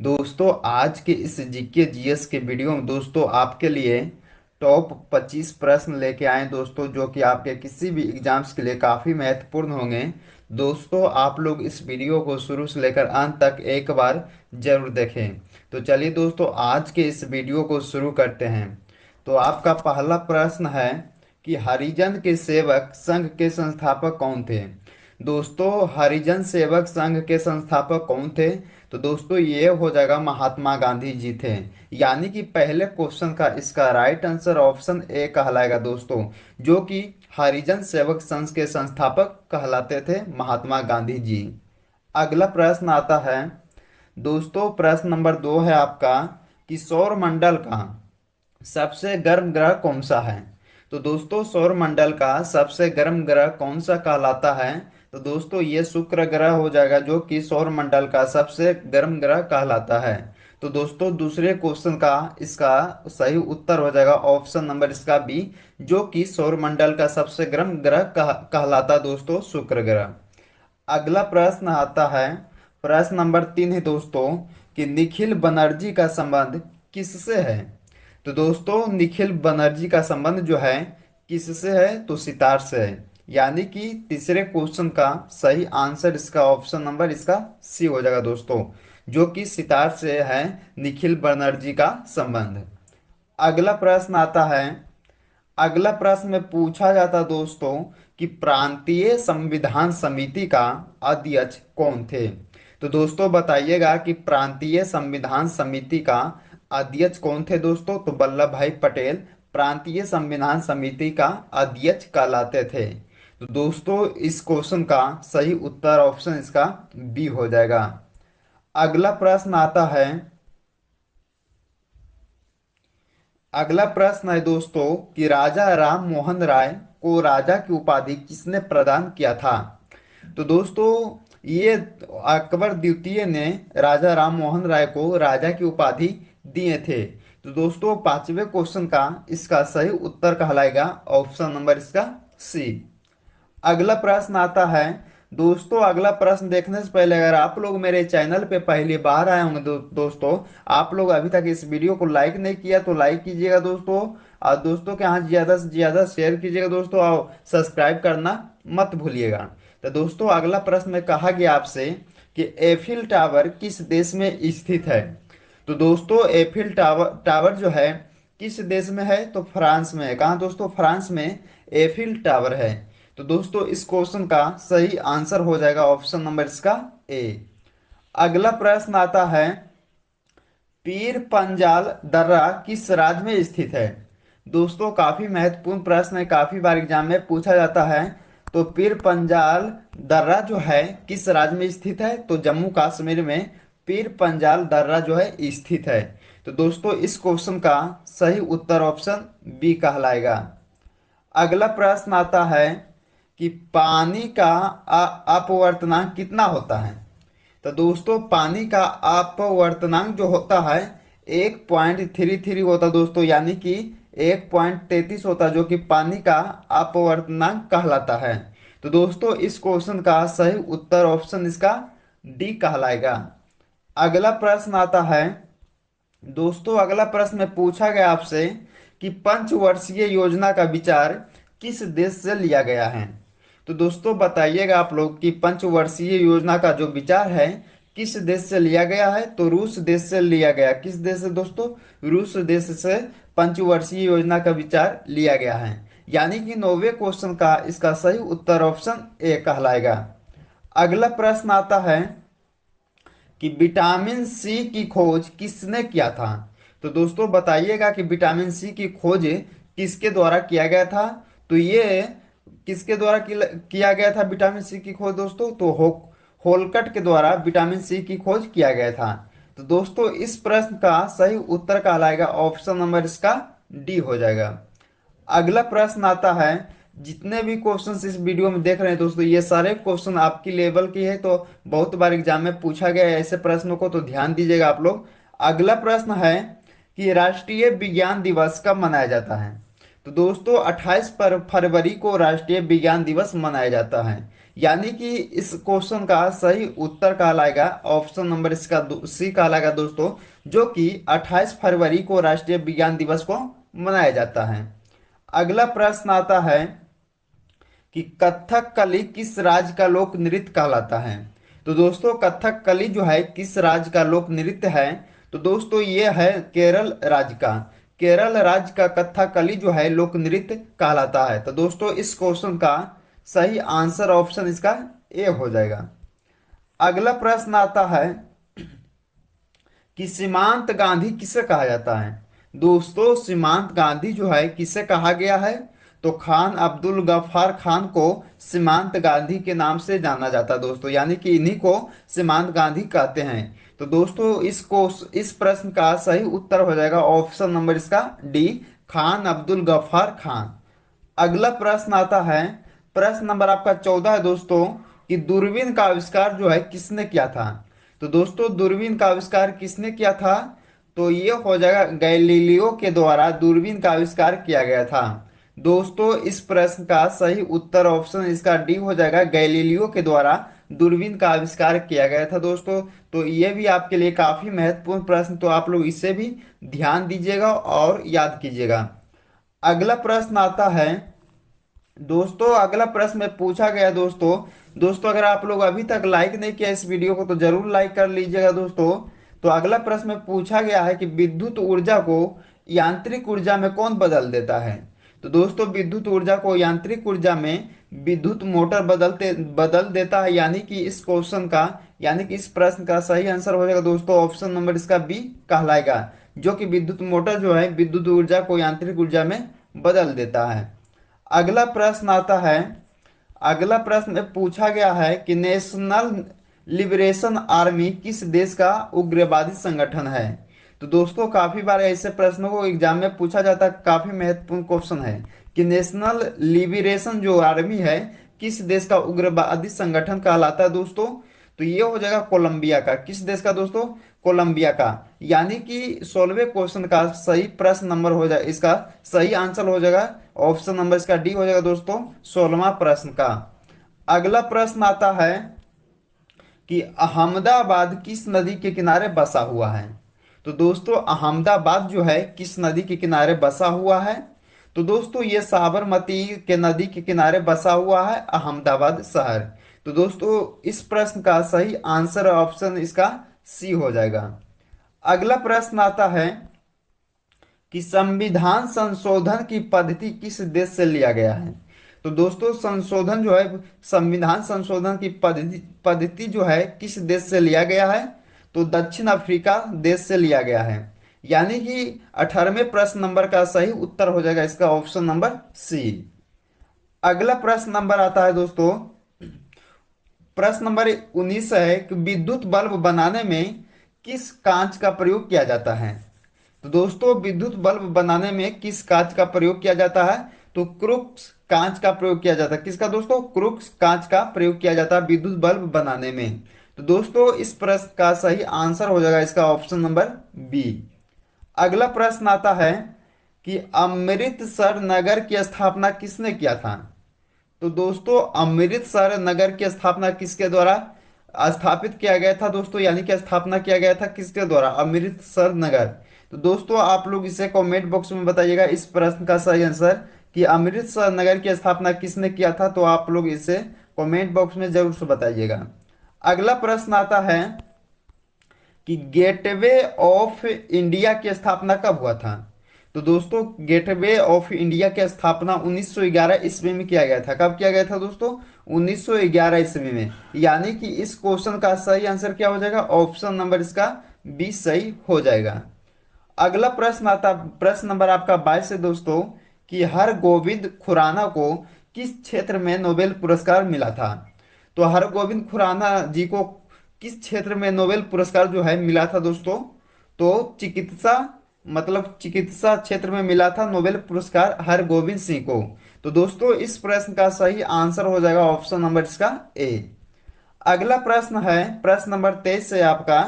दोस्तों आज के इस जीके जीएस के वीडियो में दोस्तों आपके लिए टॉप 25 प्रश्न लेके आए दोस्तों, जो कि आपके किसी भी एग्जाम्स के लिए काफ़ी महत्वपूर्ण होंगे। दोस्तों आप लोग इस वीडियो को शुरू से लेकर अंत तक एक बार जरूर देखें। तो चलिए दोस्तों आज के इस वीडियो को शुरू करते हैं। तो आपका पहला प्रश्न है कि हरिजन के सेवक संघ के संस्थापक कौन थे। दोस्तों हरिजन सेवक संघ के संस्थापक कौन थे? तो दोस्तों ये हो जाएगा महात्मा गांधी जी थे। यानी कि पहले क्वेश्चन का इसका राइट आंसर ऑप्शन ए कहलाएगा दोस्तों, जो कि हरिजन सेवक संघ के संस्थापक कहलाते थे महात्मा गांधी जी। अगला प्रश्न आता है दोस्तों, प्रश्न नंबर 2 है आपका कि सौर मंडल का सबसे गर्म ग्रह कौन सा है। तो दोस्तों सौर मंडल का सबसे गर्म ग्रह कौन सा कहलाता है? तो दोस्तों ये शुक्र ग्रह हो जाएगा, जो कि सौर मंडल का सबसे गर्म ग्रह कहलाता है। तो दोस्तों दूसरे क्वेश्चन का इसका सही उत्तर हो जाएगा ऑप्शन नंबर इसका बी, जो कि सौर मंडल का सबसे गर्म ग्रह कहलाता दोस्तों शुक्र ग्रह। अगला प्रश्न आता है, प्रश्न नंबर 3 है दोस्तों कि निखिल बनर्जी का संबंध किससे है। तो दोस्तों निखिल बनर्जी का संबंध जो है किससे है? तो सितार से है। यानी कि तीसरे क्वेश्चन का सही आंसर इसका ऑप्शन नंबर इसका सी हो जाएगा दोस्तों, जो कि सितार से है निखिल बनर्जी का संबंध। अगला प्रश्न आता है, अगला प्रश्न में पूछा जाता दोस्तों कि प्रांतीय संविधान समिति का अध्यक्ष कौन थे। तो दोस्तों बताइएगा कि प्रांतीय संविधान समिति का अध्यक्ष कौन थे दोस्तों? तो वल्लभ भाई पटेल प्रांतीय संविधान समिति का अध्यक्ष कहलाते थे। तो दोस्तों इस क्वेश्चन का सही उत्तर ऑप्शन इसका बी हो जाएगा। अगला प्रश्न आता है, अगला प्रश्न है दोस्तों कि राजा राम मोहन राय को राजा की उपाधि किसने प्रदान किया था। तो दोस्तों ये अकबर द्वितीय ने राजा राम मोहन राय को राजा की उपाधि दिए थे। तो दोस्तों पांचवें क्वेश्चन का इसका सही उत्तर कहलाएगा ऑप्शन नंबर इसका सी। अगला प्रश्न आता है दोस्तों, अगला प्रश्न देखने से पहले अगर आप लोग मेरे चैनल पे पहली बार आए होंगे दोस्तों, आप लोग अभी तक इस वीडियो को लाइक नहीं किया तो लाइक कीजिएगा दोस्तों, और दोस्तों के हाथ ज़्यादा से ज़्यादा शेयर कीजिएगा दोस्तों, और सब्सक्राइब करना मत भूलिएगा। तो दोस्तों अगला प्रश्न में कहा गया आपसे कि एफिल टावर किस देश में स्थित है। तो दोस्तों एफिल टावर जो है किस देश में है? तो फ्रांस में है। कहाँ दोस्तों? फ्रांस में एफिल टावर है। तो दोस्तों इस क्वेश्चन का सही आंसर हो जाएगा ऑप्शन नंबर इसका ए। अगला प्रश्न आता है, पीर पंजाल दर्रा किस राज्य में स्थित है। दोस्तों काफी महत्वपूर्ण प्रश्न है, काफी बार एग्जाम में पूछा जाता है। तो पीर पंजाल दर्रा जो है किस राज्य में स्थित है? तो जम्मू कश्मीर में पीर पंजाल दर्रा जो है स्थित है। तो दोस्तों इस क्वेश्चन का सही उत्तर ऑप्शन बी कहलाएगा। अगला प्रश्न आता है कि पानी का अपवर्तनांक कितना होता है। तो दोस्तों पानी का अपवर्तनांक जो होता है 1.33 होता है दोस्तों, यानी कि 1.33 होता है, जो कि पानी का अपवर्तनांक कहलाता है। तो दोस्तों इस क्वेश्चन का सही उत्तर ऑप्शन इसका डी कहलाएगा। अगला प्रश्न आता है दोस्तों, अगला प्रश्न में पूछा गया आपसे कि पंचवर्षीय योजना का विचार किस देश से लिया गया है। तो दोस्तों बताइएगा आप लोग कि पंचवर्षीय योजना का जो विचार है किस देश से लिया गया है। तो रूस देश से लिया गया। किस देश से दोस्तों? रूस देश से पंचवर्षीय योजना का विचार लिया गया है। यानी कि 9वें क्वेश्चन का इसका सही उत्तर ऑप्शन ए कहलाएगा। अगला प्रश्न आता है कि विटामिन सी की खोज किसने किया था। तो दोस्तों बताइएगा कि विटामिन सी की खोज किसके द्वारा किया गया था। तो ये किसके द्वारा किया गया था विटामिन सी की खोज दोस्तों? तो होलकट के द्वारा विटामिन सी की खोज किया गया था। तो दोस्तों इस प्रश्न का सही उत्तर कहलाएगा ऑप्शन नंबर इसका डी हो जाएगा। अगला प्रश्न आता है, जितने भी क्वेश्चंस इस वीडियो में देख रहे हैं दोस्तों, ये सारे क्वेश्चन आपकी लेवल की है, तो बहुत बार एग्जाम में पूछा गया है ऐसे प्रश्नों को, तो ध्यान दीजिएगा आप लोग। अगला प्रश्न है कि राष्ट्रीय विज्ञान दिवस कब मनाया जाता है। तो दोस्तों 28 फरवरी को राष्ट्रीय विज्ञान दिवस मनाया जाता है। यानी कि इस क्वेश्चन का सही उत्तर कहलाएगा ऑप्शन नंबर इसका सी कहलाएगा दोस्तों, जो कि 28 फरवरी को राष्ट्रीय विज्ञान दिवस को मनाया जाता है। अगला प्रश्न आता है कि कथकली किस राज्य का लोक नृत्य कहलाता है। तो दोस्तों कथकली जो है किस राज्य का लोक नृत्य है, तो दोस्तों ये है केरल राज्य का। केरल राज्य का कथकली जो है लोक नृत्य कहलाता है। तो दोस्तों इस क्वेश्चन का सही आंसर ऑप्शन इसका ए हो जाएगा। अगला प्रश्न आता है कि सीमांत गांधी किसे कहा जाता है। दोस्तों सीमांत गांधी जो है किसे कहा गया है, तो खान अब्दुल गफ्फार खान को सीमांत गांधी के नाम से जाना जाता है दोस्तों, यानी कि इन्हीं को सीमांत गांधी कहते हैं। तो दोस्तों इस प्रश्न का सही उत्तर हो जाएगा ऑप्शन नंबर इसका डी, खान अब्दुल गफ्फार खान। अगला प्रश्न आता है, प्रश्न नंबर आपका 14 है दोस्तों, कि दूरबीन का आविष्कार जो है किसने किया था। तो दोस्तों दूरबीन का आविष्कार किसने किया था, तो ये हो जाएगा गैलीलियो के द्वारा दूरबीन का आविष्कार किया गया था। दोस्तों इस प्रश्न का सही उत्तर ऑप्शन इसका डी हो जाएगा, गैलीलियो के द्वारा दूरबीन का आविष्कार किया गया था दोस्तों। तो ये भी आपके लिए काफी महत्वपूर्ण प्रश्न, तो आप लोग इसे भी ध्यान दीजिएगा और याद कीजिएगा। अगला प्रश्न आता है दोस्तों, अगला प्रश्न में पूछा गया दोस्तों अगर आप लोग अभी तक लाइक नहीं किया इस वीडियो को तो जरूर लाइक कर लीजिएगा दोस्तों। तो अगला प्रश्न में पूछा गया है कि विद्युत ऊर्जा को यांत्रिक ऊर्जा में कौन बदल देता है। तो दोस्तों विद्युत ऊर्जा को यांत्रिक ऊर्जा में विद्युत मोटर बदल देता है, यानी कि इस क्वेश्चन का यानी कि इस प्रश्न का सही आंसर हो जाएगा दोस्तों ऑप्शन नंबर इसका बी कहलाएगा, जो कि विद्युत मोटर जो है विद्युत ऊर्जा को यांत्रिक ऊर्जा में बदल देता है। अगला प्रश्न आता है, अगला प्रश्न में पूछा गया है कि नेशनल लिबरेशन आर्मी किस देश का उग्रवादी संगठन है। तो दोस्तों काफी बार ऐसे प्रश्नों को एग्जाम में पूछा जाता है, काफी महत्वपूर्ण क्वेश्चन है कि नेशनल लिबरेशन जो आर्मी है किस देश का उग्रवादी संगठन कहलाता है दोस्तों। तो ये हो जाएगा कोलंबिया का। किस देश का दोस्तों, कोलंबिया का। यानी कि 16वें क्वेश्चन का सही प्रश्न नंबर हो जाए, इसका सही आंसर हो जाएगा ऑप्शन नंबर इसका डी हो जाएगा दोस्तों 16वां प्रश्न का। अगला प्रश्न आता है कि अहमदाबाद किस नदी के किनारे बसा हुआ है। तो दोस्तों अहमदाबाद जो है किस नदी के किनारे बसा हुआ है, तो दोस्तों ये साबरमती के नदी के किनारे बसा हुआ है अहमदाबाद शहर। तो दोस्तों इस प्रश्न का सही आंसर ऑप्शन इसका सी हो जाएगा। अगला प्रश्न आता है कि संविधान संशोधन की पद्धति किस देश से लिया गया है। तो दोस्तों संशोधन जो है संविधान संशोधन की पद्धति जो है किस देश से लिया गया है, तो दक्षिण अफ्रीका देश से लिया गया है। यानी कि 18वें प्रश्न नंबर का सही उत्तर हो जाएगा इसका ऑप्शन नंबर सी। अगला प्रश्न नंबर आता है दोस्तों, प्रश्न नंबर 19 है कि विद्युत बल्ब बनाने में किस कांच का प्रयोग किया जाता है। तो दोस्तों विद्युत बल्ब बनाने में किस कांच का प्रयोग किया जाता है, तो क्रूक्स कांच का प्रयोग किया जाता है। किसका दोस्तों, क्रूक्स कांच का प्रयोग किया जाता है विद्युत बल्ब बनाने में। तो दोस्तों इस प्रश्न का सही आंसर हो जाएगा इसका ऑप्शन नंबर बी। अगला प्रश्न आता है कि अमृतसर नगर की स्थापना किसने किया था। तो दोस्तों अमृतसर नगर की स्थापना किसके द्वारा स्थापित किया गया था दोस्तों, यानी कि स्थापना किया गया था किसके द्वारा, अमृतसर नगर। तो दोस्तों आप लोग इसे कमेंट बॉक्स में बताइएगा इस प्रश्न का सही आंसर कि अमृतसर नगर की स्थापना किसने किया था, तो आप लोग इसे कमेंट बॉक्स में जरूर से बताइएगा। अगला प्रश्न आता है कि गेटवे ऑफ इंडिया की स्थापना कब हुआ था। तो दोस्तों गेटवे ऑफ इंडिया की स्थापना 1911 ईस्वी में किया गया था। कब किया गया था दोस्तों, 1911 ईस्वी में। यानी कि इस क्वेश्चन का सही आंसर क्या हो जाएगा, ऑप्शन नंबर इसका बी सही हो जाएगा। अगला प्रश्न आता, प्रश्न नंबर आपका 22 है दोस्तों, कि हरगोविंद खुराना को किस क्षेत्र में नोबेल पुरस्कार मिला था। तो हरगोविंद खुराना जी को किस क्षेत्र में नोबेल पुरस्कार जो है मिला था दोस्तों, तो चिकित्सा क्षेत्र में मिला था नोबेल पुरस्कार हरगोविंद सिंह को। तो दोस्तों इस प्रश्न का सही आंसर हो जाएगा ऑप्शन नंबर इसका ए। अगला प्रश्न है प्रश्न नंबर 23 है आपका,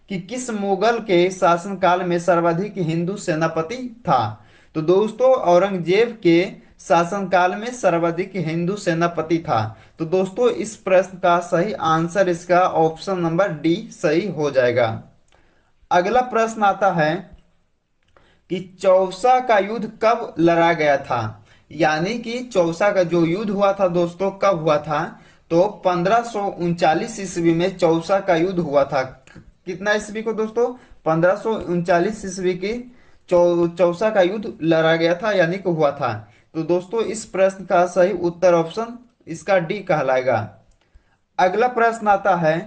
कि किस मुगल के शासनकाल में सर्वाधिक हिंदू सेनापति था। तो दोस्तों औरंगजेब के शासनकाल में सर्वाधिक हिंदू सेनापति था? तो दोस्तों इस प्रश्न का सही आंसर इसका ऑप्शन नंबर डी सही हो जाएगा। अगला प्रश्न आता है कि चौसा का युद्ध कब लड़ा गया था? यानी कि चौसा का जो युद्ध हुआ था दोस्तों कब हुआ था? तो 1539 ईस्वी में चौसा का युद्ध हुआ था। कितना ईस्वी को दोस्तों? 1539 ईस्वी की चौसा का युद्ध लड़ा गया था, यानी कि हुआ था। तो दोस्तों इस प्रश्न का सही उत्तर ऑप्शन इसका डी कहलाएगा। अगला प्रश्न आता है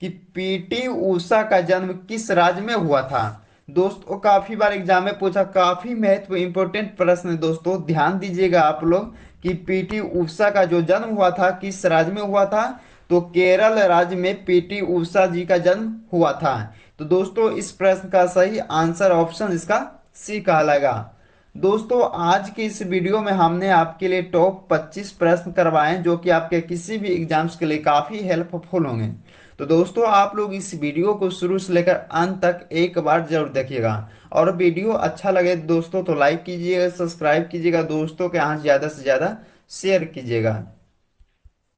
कि पीटी उषा का जन्म किस राज्य में हुआ था? दोस्तों काफी बार एग्जाम में पूछा, काफी महत्व इंपॉर्टेंट प्रश्न है दोस्तों, ध्यान दीजिएगा आप लोग कि पीटी उषा का जो जन्म हुआ था किस राज्य में हुआ था? तो केरल राज्य में पीटी उषा जी का जन्म हुआ था। तो दोस्तों इस प्रश्न का सही आंसर ऑप्शन इसका सी कहलाएगा। दोस्तों आज के इस वीडियो में हमने आपके लिए टॉप 25 प्रश्न करवाए हैं जो कि आपके किसी भी एग्जाम्स के लिए काफी हेल्पफुल होंगे। तो दोस्तों आप लोग इस वीडियो को शुरू से लेकर अंत तक एक बार जरूर देखिएगा, और वीडियो अच्छा लगे दोस्तों तो लाइक कीजिएगा, सब्सक्राइब कीजिएगा, दोस्तों के यहाँ ज्यादा से ज्यादा शेयर कीजिएगा।